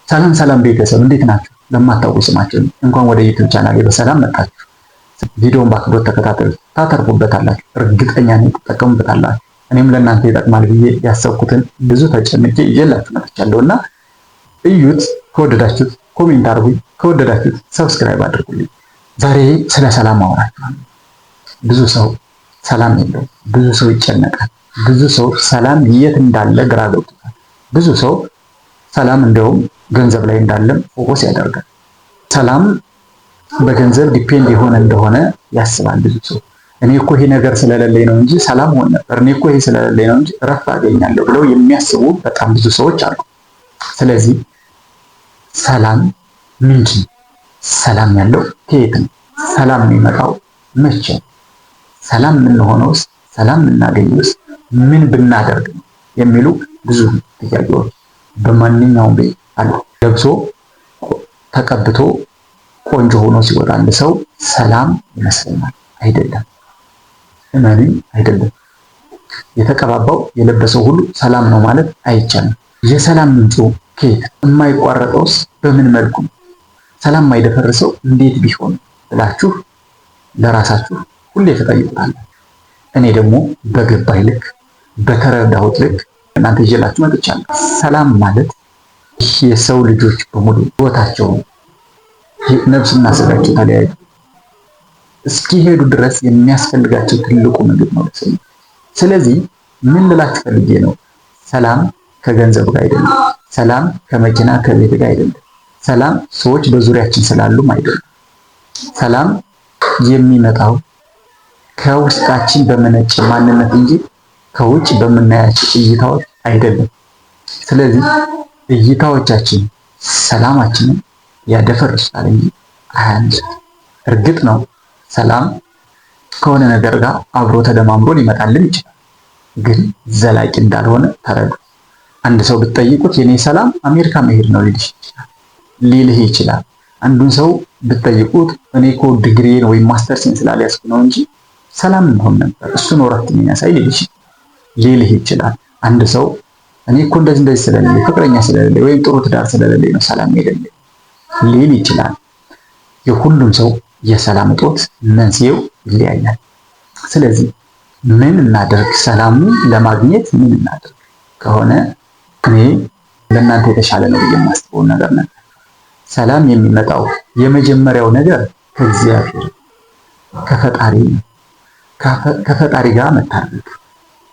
ሰላም ሰላም ቤተሰብ እንዴት ናችሁ? ለማታውቁ ስማችን እንኳን ወደ ዩቲዩብ ቻናሌ በሰላም መጣችሁ። ቪዲዮውን በአክብሮት ተከታተሉ፣ ታተርፉበታላችሁ። እርግጠኛ ነኝ ትጠቀሙበታላችሁ። እኔም ለእናንተ ይጠቅማል ብዬ ያሰብኩትን ብዙ ተጨንቄ ይዤላችሁ መጥቻለሁና እዩት። ከወደዳችሁት ኮሜንት አድርጉኝ፣ ከወደዳችሁት ሰብስክራይብ አድርጉልኝ። ዛሬ ስለ ሰላም አወራችኋለሁ። ብዙ ሰው ሰላም የለውም። ብዙ ሰው ይጨነቃል። ብዙ ሰው ሰላም የት እንዳለ ግራ ገብቶታል። ብዙ ሰው ሰላም እንደውም ገንዘብ ላይ እንዳለም ፎከስ ያደርጋል። ሰላም በገንዘብ ዲፔንድ የሆነ እንደሆነ ያስባል ብዙ ሰው። እኔ እኮ ይሄ ነገር ስለሌለኝ ነው እንጂ ሰላም ሆነ ነበር፣ እኔ እኮ ይሄ ስለሌለኝ ነው እንጂ እረፍት አገኛለሁ ብለው የሚያስቡ በጣም ብዙ ሰዎች አሉ። ስለዚህ ሰላም ምንድን ነው? ሰላም ያለው ከየት ነው? ሰላም የሚመጣው መቼ ነው? ሰላም የምንሆነውስ፣ ሰላም የምናገኘውስ ምን ብናደርግ ነው የሚሉ ብዙ ጥያቄዎች በማንኛውም ቤት አለ። ለብሶ ተቀብቶ ቆንጆ ሆኖ ሲወጣ አንድ ሰው ሰላም ይመስለናል። አይደለም፣ እመኑኝ አይደለም። የተቀባባው የለበሰው ሁሉ ሰላም ነው ማለት አይቻልም። የሰላም ምንጩ ከየት? የማይቋረጠውስ በምን መልኩ ነው? ሰላም የማይደፈርሰው እንዴት ቢሆን ብላችሁ ለራሳችሁ ሁሌ ተጠይቁታላችሁ። እኔ ደግሞ በገባኝ ልክ በተረዳሁት ልክ እናንተ ይዤላችሁ መጥቻለሁ። ሰላም ማለት የሰው ልጆች በሙሉ ህይወታቸው ነፍስና ስጋቸው ተለያዩ እስኪሄዱ ድረስ የሚያስፈልጋቸው ትልቁ ምግብ ነው። ስለዚህ ምን ልላችሁ ፈልጌ ነው? ሰላም ከገንዘብ ጋር አይደለም። ሰላም ከመኪና ከቤት ጋር አይደለም። ሰላም ሰዎች በዙሪያችን ስላሉም አይደለም። ሰላም የሚመጣው ከውስጣችን በመነጨ ማንነት እንጂ ከውጭ በምናያቸው እይታዎች አይደለም። ስለዚህ እይታዎቻችን ሰላማችንን ያደፈርሳል እንጂ አያንሱም። እርግጥ ነው ሰላም ከሆነ ነገር ጋር አብሮ ተደማምሮ ሊመጣልን ይችላል፣ ግን ዘላቂ እንዳልሆነ ተረዱ። አንድ ሰው ብትጠይቁት የኔ ሰላም አሜሪካ መሄድ ነው ሊልህ ይችላል። አንዱን ሰው ብትጠይቁት እኔ እኮ ዲግሪን ወይም ማስተርሴን ስላልያዝኩ ነው እንጂ ሰላም እንሆን ነበር፣ እሱ ነው እረፍት የሚያሳይ ሊልህ ይችላል። አንድ ሰው እኔ እኮ እንደዚህ ስለሌለኝ፣ ፍቅረኛ ስለሌለኝ ወይም ጥሩ ትዳር ስለሌለኝ ነው ሰላም የሌለኝ ሊል ይችላል። የሁሉም ሰው የሰላም እጦት መንስኤው ይለያያል። ስለዚህ ምን እናደርግ? ሰላሙን ለማግኘት ምን እናደርግ ከሆነ እኔ ለእናንተ የተሻለ ነው ብዬ የማስበው ነገር ነው። ሰላም የሚመጣው የመጀመሪያው ነገር ከእግዚአብሔር ከፈጣሪ ነው። ከፈጣሪ ጋር መታረቅ።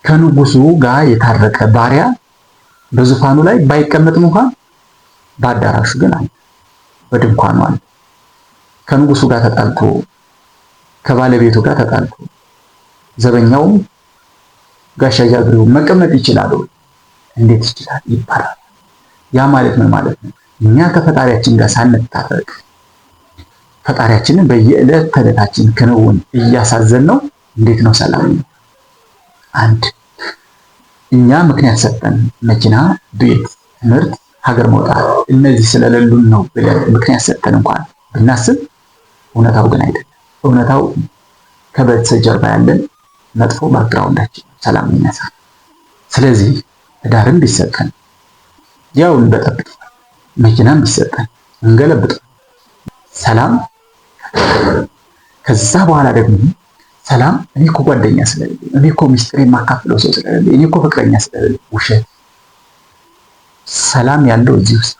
ከንጉሱ ጋር የታረቀ ባሪያ በዙፋኑ ላይ ባይቀመጥም እንኳን በአዳራሹ ግን አለ፣ በድንኳኑ አለ። ከንጉሱ ጋር ተጣልቶ ከባለቤቱ ጋር ተጣልቶ ዘበኛውም ጋሻ ጃግሬው መቀመጥ ይችላል ወይ? እንዴት ይችላል ይባላል። ያ ማለት ምን ማለት ነው? እኛ ከፈጣሪያችን ጋር ሳንታረቅ ፈጣሪያችንን በየዕለት ተዕለታችን ክንውን እያሳዘን ነው። እንዴት ነው ሰላም ነው? አንድ እኛ ምክንያት ሰጠን መኪና፣ ቤት፣ ትምህርት፣ ሀገር መውጣት እነዚህ ስለሌሉን ነው ብለን ምክንያት ሰጠን እንኳን ብናስብ እውነታው ግን አይደለም። እውነታው ከበስተጀርባ ያለን መጥፎ ባክግራውንዳችን ሰላም የሚነሳ። ስለዚህ ትዳርም ቢሰጠን ያው እንበጠብጥ፣ መኪናም ቢሰጠን እንገለብጥ። ሰላም ከዛ በኋላ ደግሞ ሰላም እኔ እኮ ጓደኛ ስለሌለኝ፣ እኔ እኮ ሚስጥር የማካፍለው ሰው ስለሌለኝ፣ እኔ እኮ ፍቅረኛ ስለሌለኝ፣ ውሸት። ሰላም ያለው እዚህ ውስጥ፣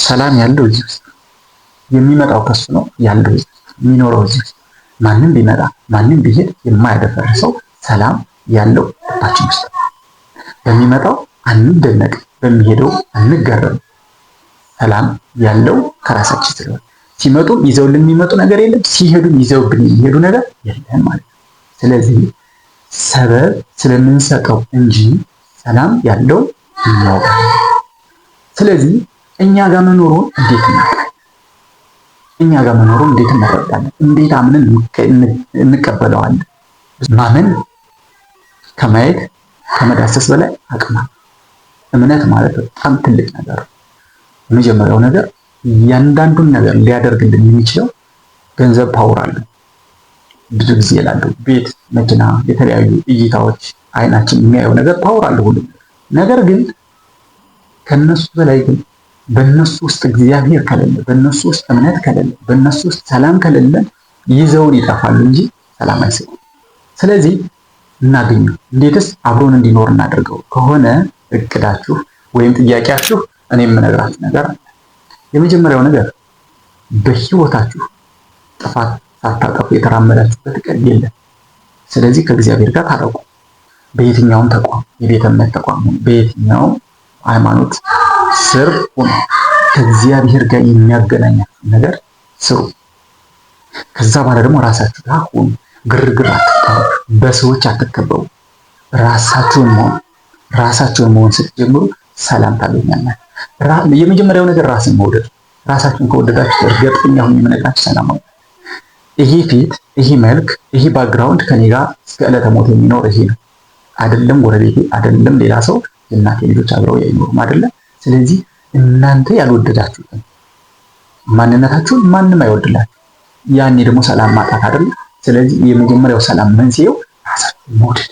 ሰላም ያለው እዚህ ውስጥ፣ የሚመጣው ከሱ ነው ያለው እዚህ ውስጥ፣ የሚኖረው እዚህ ውስጥ። ማንም ቢመጣ ማንም ቢሄድ የማያደፈርሰው ሰላም ያለው ልባችን ውስጥ። በሚመጣው አንደነቅ፣ በሚሄደው አንገረም። ሰላም ያለው ከራሳችን ስለሆነ ሲመጡ ይዘውልን የሚመጡ ነገር የለም፣ ሲሄዱም ይዘውብን የሚሄዱ ነገር የለም ማለት ነው። ስለዚህ ሰበብ ስለምንሰጠው እንጂ ሰላም ያለው ነው። ስለዚህ እኛ ጋር መኖሩን እንዴት እናውቃለን? እኛ ጋር መኖሩን እንዴት እንረዳለን? እንዴት አምነን እንቀበለዋለን? ማመን ከማየት ከመዳሰስ በላይ አቅም አለው። እምነት ማለት በጣም ትልቅ ነገር ነው። የመጀመሪያው ነገር እያንዳንዱን ነገር ሊያደርግልን የሚችለው ገንዘብ ፓወር አለው። ብዙ ጊዜ ላለው ቤት፣ መኪና፣ የተለያዩ እይታዎች፣ አይናችን የሚያየው ነገር ፓወር አለው ሁሉ። ነገር ግን ከነሱ በላይ ግን በእነሱ ውስጥ እግዚአብሔር ከሌለ፣ በእነሱ ውስጥ እምነት ከሌለ፣ በእነሱ ውስጥ ሰላም ከሌለ ይዘውን ይጠፋሉ እንጂ ሰላም አይሰጡም። ስለዚህ እናገኘው። እንዴትስ አብሮን እንዲኖር እናደርገው ከሆነ እቅዳችሁ ወይም ጥያቄያችሁ እኔ የምነግራችሁ ነገር አለ። የመጀመሪያው ነገር በህይወታችሁ ጥፋት ሳታጠፉ የተራመዳችሁበት ቀን የለም። ስለዚህ ከእግዚአብሔር ጋር ታረቁ። በየትኛውም ተቋም፣ የቤተ እምነት ተቋም ሆኖ በየትኛውም ሃይማኖት ስር ሆኖ ከእግዚአብሔር ጋር የሚያገናኛችሁ ነገር ስሩ። ከዛ በኋላ ደግሞ ራሳችሁ ጋር ሁኑ። ግርግር አትፍጠሩ፣ በሰዎች አትከበቡ። ራሳችሁን መሆን ስትጀምሩ ሰላም ታገኛላችሁ። የመጀመሪያው ነገር ራስን መውደድ። ራሳችሁን ከወደዳችሁ እርግጠኛ ሁኑ የምነግራችሁ ሰላም ነው። ይሄ ፊት፣ ይሄ መልክ፣ ይሄ ባክግራውንድ ከኔ ጋር እስከ ዕለተ ሞት የሚኖር ይሄ ነው። አይደለም ጎረቤቴ፣ አይደለም ሌላ ሰው፣ የእናቴ ልጆች አብረው አይኖሩም አይደለም። ስለዚህ እናንተ ያልወደዳችሁትን ማንነታችሁን ማንም አይወድላችሁ። ያኔ ደግሞ ሰላም ማጣት አይደለም። ስለዚህ የመጀመሪያው ሰላም መንስኤው ራሳችሁን መውደድ፣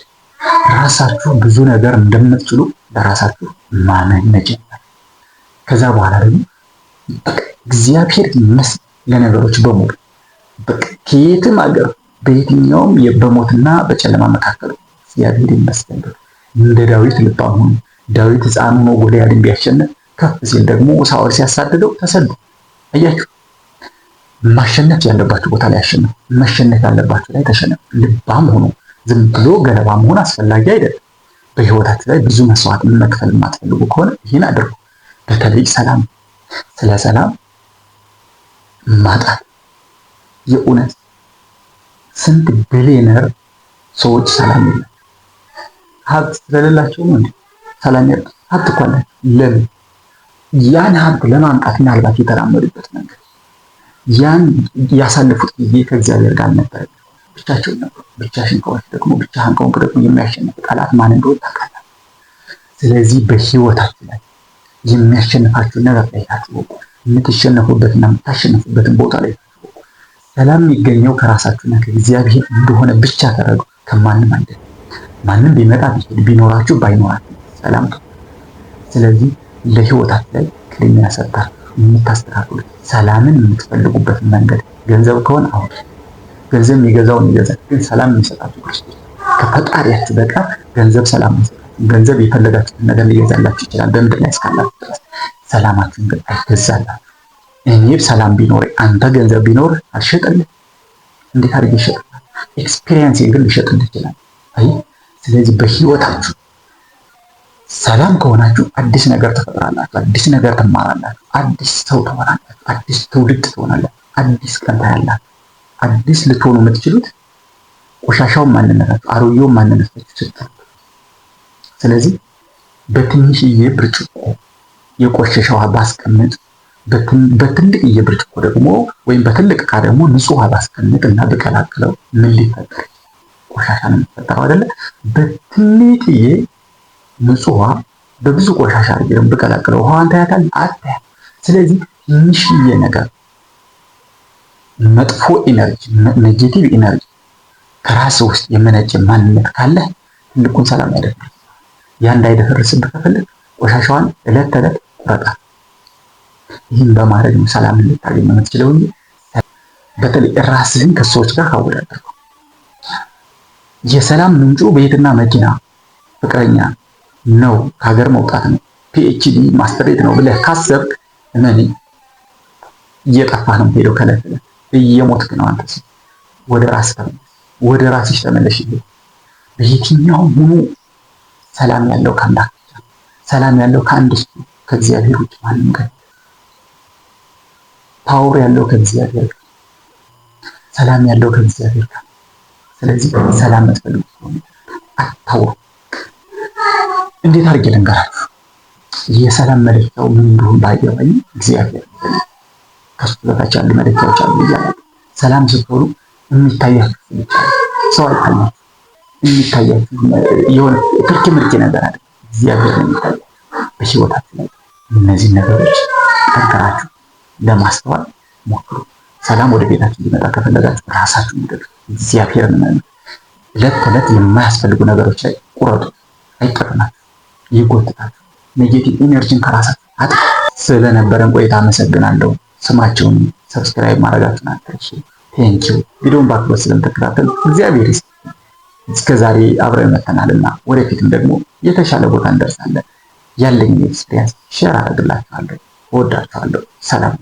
ራሳችሁ ብዙ ነገር እንደምትችሉ ለራሳችሁ ማመን መጀመር። ከዛ በኋላ ደግሞ እግዚአብሔር ይመስገን ለነገሮች በሙሉ ከየትም ሀገር በየትኛውም በሞትና በጨለማ መካከል እግዚአብሔር ይመስገን። እንደ ዳዊት ልባም ሆኖ ዳዊት ሕፃን ሆኖ ጎልያድን ቢያሸንፍ ከፍ ሲል ደግሞ ሳኦል ሲያሳድደው ተሰዱ። አያችሁ፣ ማሸነፍ ያለባችሁ ቦታ ላይ አሸነፉ፣ መሸነፍ ያለባችሁ ላይ ተሸነፉ። ልባም ሆኖ ዝም ብሎ ገለባ መሆን አስፈላጊ አይደለም። በህይወታችሁ ላይ ብዙ መስዋዕት መክፈል የማትፈልጉ ከሆነ ይህን አድርጉ። በተለይ ሰላም፣ ስለ ሰላም ማጣት የእውነት ስንት ቢሊዮነር ሰዎች ሰላም የላቸው። ሀብት ስለሌላቸው ነው እንዴ ሰላም ያጣ? ሀብት እኮ አላቸው። ለምን? ያን ሀብት ለማምጣት ምናልባት የተራመዱበት መንገድ፣ ያን ያሳለፉት ጊዜ ከእግዚአብሔር ጋር ነበር። ብቻቸውን ነበሩ። ብቻሽን ከሆንክ ደግሞ ብቻህን ከሆንክ ደግሞ የሚያሸንፍ ጠላት ማን እንደሆነ ታውቃለህ። ስለዚህ በህይወታችሁ ላይ የሚያሸንፋችሁ ነገር ላይ ታጥቦቁ፣ የምትሸነፉበትና የምታሸንፉበትን ቦታ ላይ ታጥቦቁ። ሰላም የሚገኘው ከራሳችሁና ከእግዚአብሔር እንደሆነ ብቻ ተረዱ። ከማንም አይደለም። ማንም ቢመጣ ቢሄድ ቢኖራችሁ ባይኖራችሁ ሰላም ነው። ስለዚህ ለህይወታችሁ ላይ ቅድሚያ ሰጥታችሁ የምታስተካክሉት ሰላምን የምትፈልጉበት መንገድ ገንዘብ ከሆነ አሁን ገንዘብ የሚገዛውን ይገዛል፣ ግን ሰላም የሚሰጣችሁ ክርስቶስ ከፈጣሪያችሁ በቀር ገንዘብ ሰላም አይሰጣችሁም። ገንዘብ የፈለጋችሁትን ነገር ሊገዛላችሁ ይችላል በምድር ላይ እስካላችሁ ድረስ። ሰላማችሁን ግን አይገዛላችሁ። እኔ ሰላም ቢኖር አንተ ገንዘብ ቢኖር አልሸጥልህ። እንዴት አድርጌ ይሸጥልህ? ኤክስፒሪየንስ ግን ሊሸጥልህ ይችላል። አይ ስለዚህ በህይወታችሁ ሰላም ከሆናችሁ አዲስ ነገር ትፈጥራላችሁ፣ አዲስ ነገር ትማራላችሁ፣ አዲስ ሰው ትሆናላችሁ፣ አዲስ ትውልድ ትሆናላችሁ፣ አዲስ ቀን ታያላችሁ። አዲስ ልትሆኑ የምትችሉት ቆሻሻውን ማንነታችሁ፣ አሮጌውን ማንነታችሁ ስትጠሩ። ስለዚህ በትንሽዬ ብርጭቆ የቆሸሸ ውሃ ባስቀምጥ፣ በትልቅዬ ብርጭቆ ደግሞ ወይም በትልቅ ዕቃ ደግሞ ንጹህ ውሃ ባስቀምጥ እና በቀላቅለው ምን ሊፈጠር? ቆሻሻ ነው የሚፈጠረው አይደለ? በትንሽዬ ንጹህ ውሃ በብዙ ቆሻሻ አድርገን በቀላቅለው ውሃን ታያታለህ? አታያም። ስለዚህ ትንሽዬ ነገር መጥፎ ኢነርጂ፣ ኔጌቲቭ ኢነርጂ ከራስ ውስጥ የመነጨ ማንነት ካለ ትልቁን ሰላም ያደርጋል። ያ እንዳይደፈርስብህ ከፈለግ ቆሻሻዋን ዕለት ተዕለት ቁረጣ። ይህን በማድረግ ነው ሰላምን ልታገኝ የምትችለው እንጂ በተለይ ራስህን ከሰዎች ጋር ካወዳደርከው የሰላም ምንጩ ቤትና መኪና፣ ፍቅረኛ ነው፣ ከሀገር መውጣት ነው፣ ፒኤችዲ ማስተሬት ነው ብለህ ካሰብክ እመኔ እየጠፋ ነው ሄደው ከዕለት ዕለት እየሞትክ ነው። አንተ ወደ ራስህ ተመለስ፣ ወደ ራስሽ ተመለሽ። በየትኛውም ሁሉ ሰላም ያለው ከአምላክ ብቻ፣ ሰላም ያለው ከአንድ እሱ ከእግዚአብሔር ውጭ ማንም ጋር፣ ፓወር ያለው ከእግዚአብሔር ጋር፣ ሰላም ያለው ከእግዚአብሔር ጋር። ስለዚህ ሰላም የምትፈልጉ አታውሩ። እንዴት አድርጌ ልንገራችሁ? የሰላም መለኪያው ምን እንደሆነ ባይገባኝ እግዚአብሔር ከሱ በታች ያሉ መለኪያዎች አሉ እያለ ሰላም ስትሆኑ የሚታያችሁ ብቻ ሰው አይታያችሁ። የሚታያችሁ የሆነ ትርኪ ምርኪ ነገር አለ። እግዚአብሔር ነው የሚታያችሁ በህይወታችሁ ላይ። እነዚህ ነገሮች ጠንከራችሁ ለማስተዋል ሞክሩ። ሰላም ወደ ቤታችሁ ሊመጣ ከፈለጋችሁ ራሳችሁን ውደዱ። እግዚአብሔርን እመኑ። ዕለት ተዕለት የማያስፈልጉ ነገሮች ላይ ቁረጡ። አይጠቅማችሁ፣ ይጎትታችሁ። ኔጌቲቭ ኢነርጂን ከራሳችሁ አጥፉ። ስለነበረን ቆይታ አመሰግናለሁ። ስማቸውን ሰብስክራይብ ማድረጋችሁን አትርሱ። ቴንኪው። ቪዲዮውን በአክብሮት ስለተከታተል እግዚአብሔር ይስጥልኝ። እስከዛሬ አብረን መተናልና ወደፊትም ደግሞ የተሻለ ቦታ እንደርሳለን። ያለኝ ኤክስፒሪየንስ ሼር አደርግላችኋለሁ። እወዳችኋለሁ። ሰላም